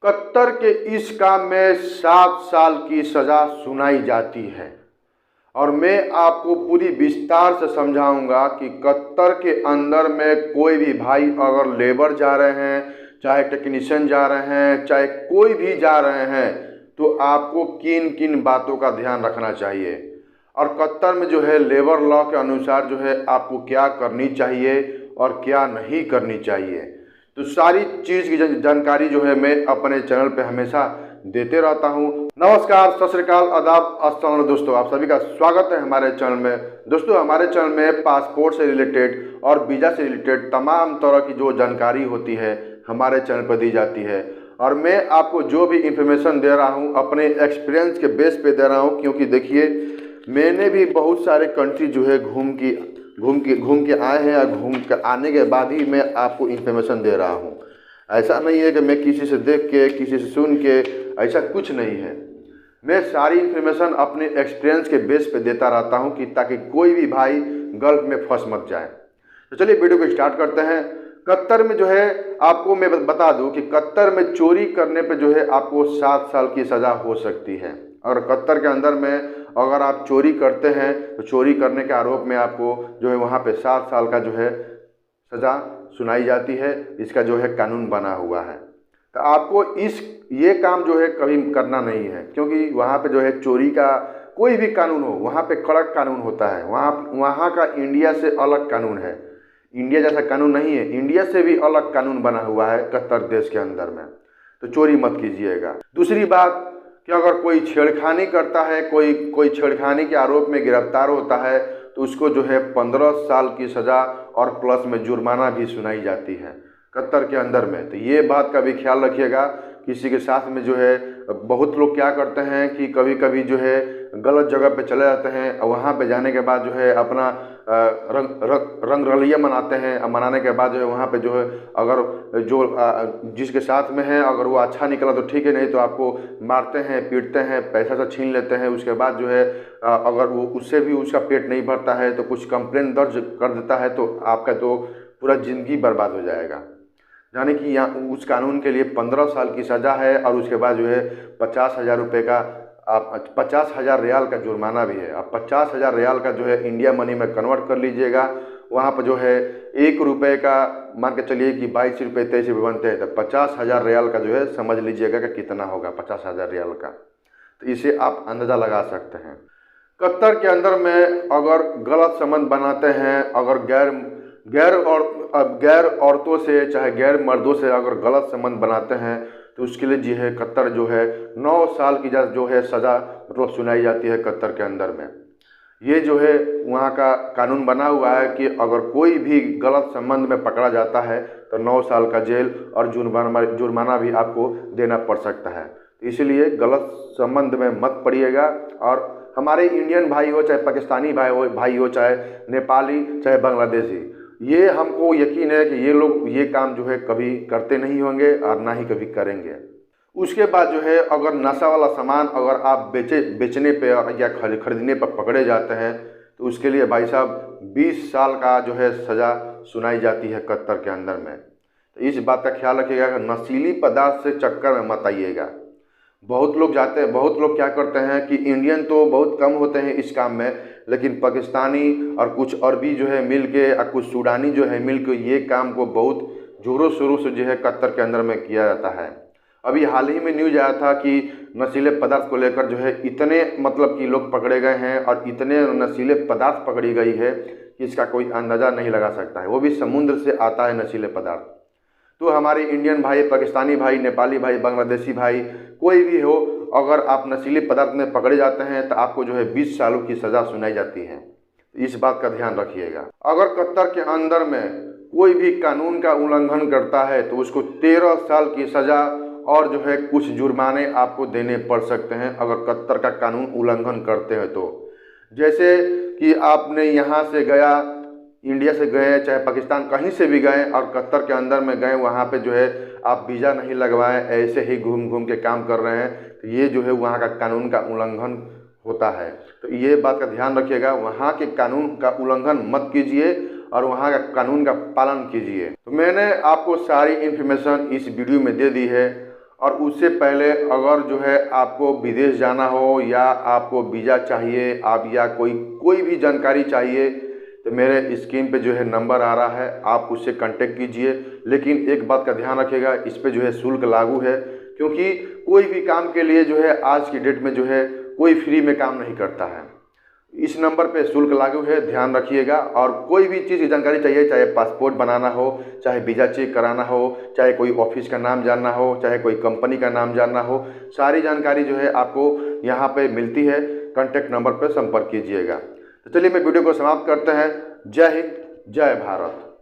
कत्तर के इस काम में 7 साल की सज़ा सुनाई जाती है और मैं आपको पूरी विस्तार से समझाऊंगा कि कत्तर के अंदर में कोई भी भाई अगर लेबर जा रहे हैं, चाहे टेक्नीशियन जा रहे हैं, चाहे कोई भी जा रहे हैं, तो आपको किन किन बातों का ध्यान रखना चाहिए और कत्तर में जो है लेबर लॉ के अनुसार जो है आपको क्या करनी चाहिए और क्या नहीं करनी चाहिए। तो सारी चीज़ की जानकारी जो है मैं अपने चैनल पे हमेशा देते रहता हूँ। नमस्कार, सत श्री अकाल, आदाब, अस्सलाम दोस्तों, आप सभी का स्वागत है हमारे चैनल में। दोस्तों, हमारे चैनल में पासपोर्ट से रिलेटेड और वीज़ा से रिलेटेड तमाम तरह की जो जानकारी होती है हमारे चैनल पर दी जाती है और मैं आपको जो भी इंफॉर्मेशन दे रहा हूँ अपने एक्सपीरियंस के बेस पे दे रहा हूँ, क्योंकि देखिए मैंने भी बहुत सारे कंट्री जो है घूम के आए हैं और घूम के आने के बाद ही मैं आपको इन्फॉर्मेशन दे रहा हूँ। ऐसा नहीं है कि मैं किसी से देख के, किसी से सुन के, ऐसा कुछ नहीं है। मैं सारी इन्फॉर्मेशन अपने एक्सपीरियंस के बेस पे देता रहता हूँ कि ताकि कोई भी भाई गल्फ में फंस मत जाए। तो चलिए वीडियो को स्टार्ट करते हैं। कत्तर में जो है आपको मैं बता दूं कि कत्तर में चोरी करने पे जो है आपको 7 साल की सज़ा हो सकती है और कत्तर के अंदर में अगर आप चोरी करते हैं तो चोरी करने के आरोप में आपको जो है वहाँ पे 7 साल का जो है सज़ा सुनाई जाती है। इसका जो है कानून बना हुआ है। तो आपको ये काम जो है कभी करना नहीं है, क्योंकि वहाँ पे जो है चोरी का कोई भी कानून हो, वहाँ पे कड़क कानून होता है। वहाँ का इंडिया से अलग कानून है। इंडिया जैसा कानून नहीं है, इंडिया से भी अलग कानून बना हुआ है कत्तर देश के अंदर में। तो चोरी मत कीजिएगा। दूसरी बात कि अगर कोई छेड़खानी करता है, कोई छेड़खानी के आरोप में गिरफ्तार होता है तो उसको जो है 15 साल की सज़ा और प्लस में जुर्माना भी सुनाई जाती है कत्तर के अंदर में। तो ये बात का भी ख्याल रखिएगा। किसी के साथ में जो है बहुत लोग क्या करते हैं कि कभी कभी जो है गलत जगह पे चले जाते हैं और वहाँ पे जाने के बाद जो है अपना रंग रलिया मनाते हैं और मनाने के बाद जो है वहाँ पे जो है अगर जिसके साथ में है अगर वो अच्छा निकला तो ठीक है, नहीं तो आपको मारते हैं, पीटते हैं, पैसा से छीन लेते हैं। उसके बाद जो है अगर वो उससे भी उसका पेट नहीं भरता है तो कुछ कंप्लेंट दर्ज कर देता है तो आपका तो पूरा ज़िंदगी बर्बाद हो जाएगा। यानी कि यहाँ उस कानून के लिए 15 साल की सज़ा है और उसके बाद जो है 50,000 रुपये का 50,000 रियाल का जुर्माना भी है। अब 50,000 रियाल का जो है इंडिया मनी में कन्वर्ट कर लीजिएगा। वहाँ पर जो है 1 रुपये का मान के चलिए कि 22 रुपये 23 रुपये बनते हैं, तो 50,000 रियाल का जो है समझ लीजिएगा कि कितना होगा 50,000 रियाल का। तो इसे आप अंदाज़ा लगा सकते हैं। कत्तर के अंदर में अगर गलत संबंध बनाते हैं, अगर गैर औरतों से चाहे गैर मर्दों से अगर गलत संबंध बनाते हैं तो उसके लिए जी है कत्तर जो है 9 साल की जो है सज़ा मतलब सुनाई जाती है कत्तर के अंदर में। ये जो है वहाँ का कानून बना हुआ है कि अगर कोई भी गलत संबंध में पकड़ा जाता है तो 9 साल का जेल और जुर्माना भी आपको देना पड़ सकता है। तो इसीलिए गलत संबंध में मत पड़िएगा। और हमारे इंडियन भाई हो, चाहे पाकिस्तानी भाई हो, चाहे नेपाली, चाहे बांग्लादेशी, ये हमको यकीन है कि ये लोग ये काम जो है कभी करते नहीं होंगे और ना ही कभी करेंगे। उसके बाद जो है अगर नशा वाला सामान अगर आप बेचने पे या खरीदने पर पकड़े जाते हैं तो उसके लिए भाई साहब 20 साल का जो है सज़ा सुनाई जाती है कत्तर के अंदर में। तो इस बात का ख्याल रखिएगा कि नशीली पदार्थ से चक्कर में मत आइएगा। बहुत लोग जाते हैं, बहुत लोग क्या करते हैं कि इंडियन तो बहुत कम होते हैं इस काम में, लेकिन पाकिस्तानी और कुछ अरबी जो है मिल के और कुछ सूडानी जो है मिल के ये काम को बहुत ज़ोरों शोरों से जो है कत्तर के अंदर में किया जाता है। अभी हाल ही में न्यूज आया था कि नशीले पदार्थ को लेकर जो है इतने मतलब कि लोग पकड़े गए हैं और इतने नशीले पदार्थ पकड़ी गई है कि इसका कोई अंदाज़ा नहीं लगा सकता है। वो भी समुद्र से आता है नशीले पदार्थ। तो हमारे इंडियन भाई, पाकिस्तानी भाई, नेपाली भाई, बांग्लादेशी भाई, कोई भी हो, अगर आप नशीले पदार्थ में पकड़े जाते हैं तो आपको जो है 20 सालों की सज़ा सुनाई जाती है। इस बात का ध्यान रखिएगा। अगर कत्तर के अंदर में कोई भी कानून का उल्लंघन करता है तो उसको 13 साल की सज़ा और जो है कुछ जुर्माने आपको देने पड़ सकते हैं अगर कत्तर का कानून उल्लंघन करते हैं तो। जैसे कि आपने यहाँ से गया, इंडिया से गए, चाहे पाकिस्तान कहीं से भी गए और कत्तर के अंदर में गए, वहाँ पे जो है आप वीज़ा नहीं लगवाएं, ऐसे ही घूम के काम कर रहे हैं, तो ये जो है वहाँ का कानून का उल्लंघन होता है। तो ये बात का ध्यान रखिएगा, वहाँ के कानून का उल्लंघन मत कीजिए और वहाँ का कानून का पालन कीजिए। तो मैंने आपको सारी इन्फॉर्मेशन इस वीडियो में दे दी है और उससे पहले अगर जो है आपको विदेश जाना हो या आपको वीज़ा चाहिए आप या कोई भी जानकारी चाहिए तो मेरे स्क्रीन पे जो है नंबर आ रहा है, आप उससे कांटेक्ट कीजिए। लेकिन एक बात का ध्यान रखिएगा, इस पे जो है शुल्क लागू है, क्योंकि कोई भी काम के लिए जो है आज की डेट में जो है कोई फ्री में काम नहीं करता है। इस नंबर पे शुल्क लागू है, ध्यान रखिएगा। और कोई भी चीज़ की जानकारी चाहिए, चाहे पासपोर्ट बनाना हो, चाहे वीज़ा चेक कराना हो, चाहे कोई ऑफिस का नाम जानना हो, चाहे कोई कंपनी का नाम जानना हो, सारी जानकारी जो है आपको यहाँ पे मिलती है। कॉन्टैक्ट नंबर पर संपर्क कीजिएगा। तो चलिए मैं वीडियो को समाप्त करते हैं। जय हिंद, जय भारत।